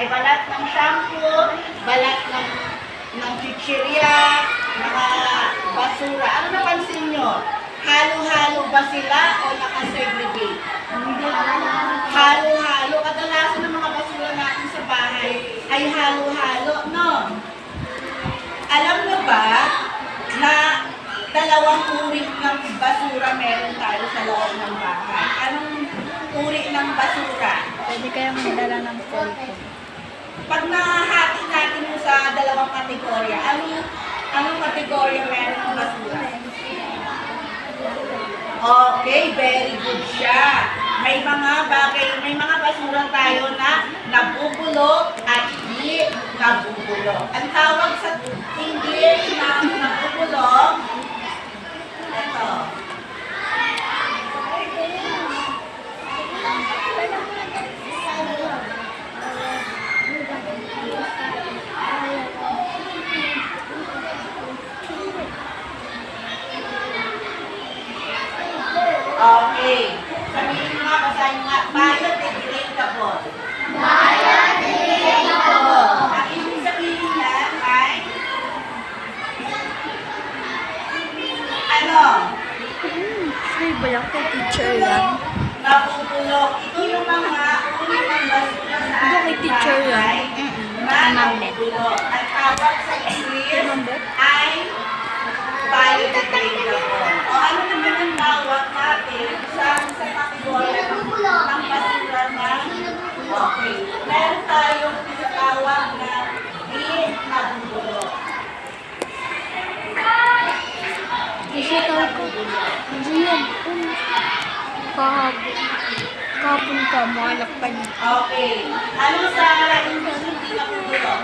May balat ng shampoo, balat ng chichirya, mga basura. Ano napansin nyo? Halo-halo ba sila o nakasegregate? Halo-halo. Kadalasan ng mga basura natin sa bahay ay halo-halo, no? Alam mo ba na dalawang uri ng basura meron tayo sa loob ng bahay? Anong uri ng basura? Pwede kayang magdala ng cellphone. Pag nahati natin yung sa dalawang kategorya, anong kategorya meron ng basura? Okay, very good siya. May mga basura tayo na nabubulok at hindi nabubulok. Ang tawag sa English na nabubulok, ito. Okay. Sabihin mo nga, basahin nga, biodegradable. Biodegradable. Ang ibig sabihin niya ay, ano? Ay, balak kay teacher yan. Nabubulok. Ito yung mga uri ng basura sa Ito kay ating teacher bahay yan. na nabubulok. Ang tawag sa English ay biodegradable. O ano naman ang tawag natin sa kategorya ng basura na okay. Meron tayong tinatawag na di nabubulok. Kasi tawag ko. Diyan. Kahapon ka, malak pa niya. Okay. Ano sa English hindi nabubulok?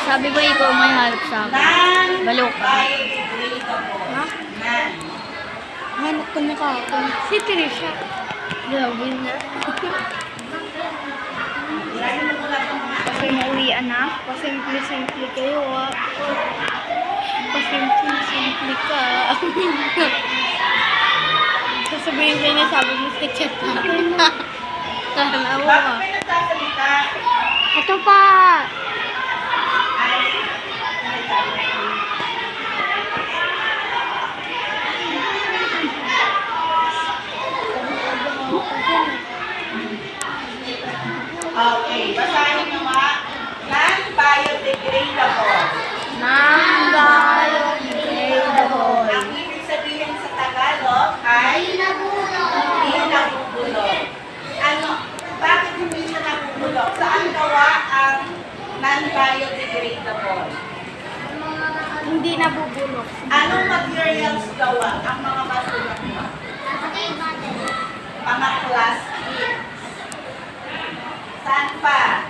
Sabi ko ikaw may halap sa akin. Balok ka. Non-biodegradable. Ha? Non. Hanap ko na kahapon. Si Trisha. Grabe na. Lagi mo muna itong mga Kasi mauwian na. Pasimple-simple kayo ah. Pasimple-simple ka. Sasabihin kayo na sabi mo si Chet pa. Tanawa bakit ka. may nagsasalita? Ito pa! Ay, okay, basahin nyo nga. Non-biodegradable. Non-biodegradable. Ang ibig sabihin sa Tagalog ay hindi nabubulok. Ano? Bakit hindi siya nabubulok? Saan gawa ang non-biodegradable? Hindi nabubulok. Anong materials gawa ang mga basura nyo? Mga plastic. Saan pa?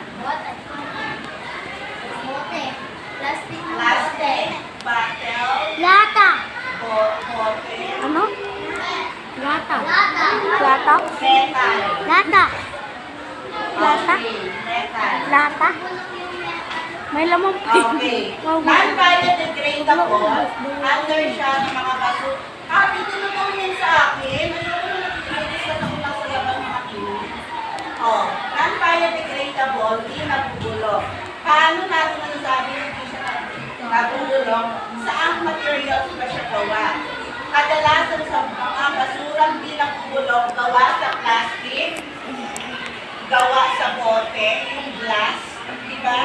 Plastic, bottle, Lata! bote, Ano? Lata. Lata? metal. Lata. Lata? Okay, metal. Lata? May laman pa yun. Okay. Wow. Non-biodegradable, under siya ng mga basura. Dito na po yan sa akin. Ayoko na nag-discuss ako lang sa laban ng akin. Non-biodegradable, hindi nabubulok. Paano natin nasasabi na hindi siya nabubulok? Saang materials ba siya gawa? Kadalasan sa mga basurang hindi nabubulok, gawa sa plastic, gawa sa bote, yung glass, di ba?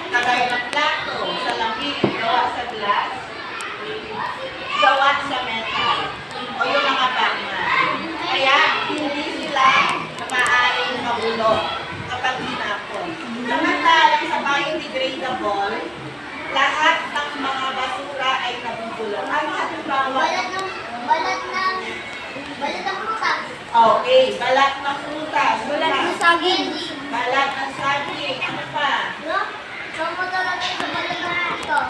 Kagaya ng plato, sa lamig, gawa sa glass, gawa sa metal, o yung mga bagman. Kaya, hindi sila maaaring mabulok kapag hinapon. Samantalang sa biodegradable, lahat ng mga basura ay nabubulok. Ano halimbawa? Okay, balat ng prutas. saging. Balat ng saging. Ano pa?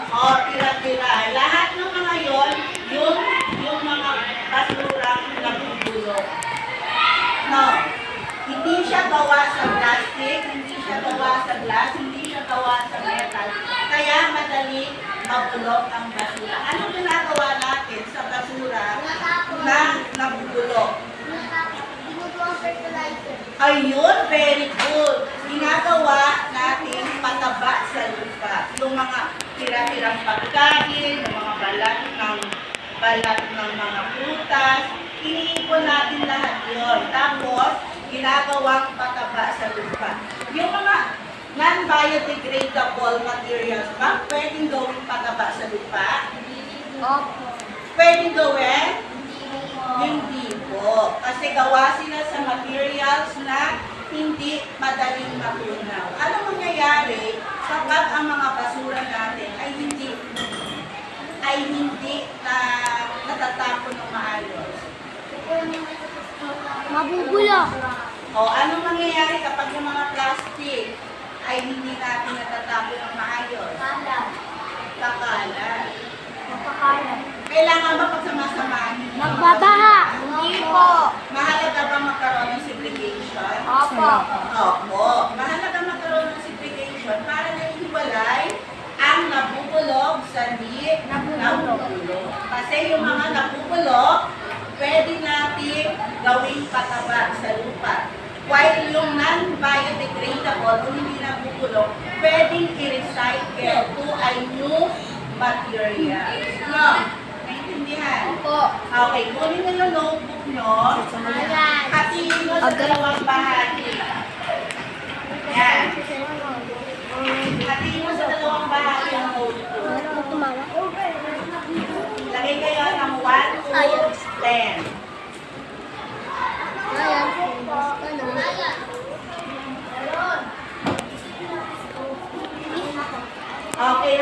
O, tira-tira. Lahat ng mga yon, yung mga basura nabubulok. No. Hindi siya gawa sa plastic, hindi siya gawa sa glass, hindi siya gawa sa metal. Kaya madali mabulok ang basura. Anong ginagawa natin sa basura na nabubulok? Ayun, very good. Ginagawa na pataba sa lupa. Yung mga tira-tirang pagkain, yung mga balat ng mga prutas, iniipon natin lahat yon. Tapos, ginagawang pataba sa lupa. Yung mga non-biodegradable materials ba, pwedeng gawing pataba sa lupa? Opo. Pwedeng gawin? Hindi po. Kasi gawa sila sa materials na hindi madaling matunaw. Ano mangyayari kapag ang mga basura natin ay hindi na natatapon ng maayos? Mabubulok. O ano mangyayari kapag yung mga plastic ay hindi natin natatapon ng maayos? Kakalat. Mapakalat. Kailangan ba pagsamasamahan ninyo? Magbabaha. Hindi po. Mahalaga ba magkaroon ng segregation? Opo. Opo. Mahalaga magkaroon ng segregation para naihiwalay ang nabubulok sa di nabubulok. Kasi yung mga nabubulok, pwede natin gawing pataba sa lupa. While yung non-biodegradable o hindi nabubulok, pwedeng i-recycle to a new material. No? Naintindihan? Opo. Okay, kunin nyo yung notebook nyo. Hatiin mo sa dalawang bahagi. Yan. Hatiin mo sa dalawang bahagi ang notebook. Lagay kayo ng 1 to 10. Okay.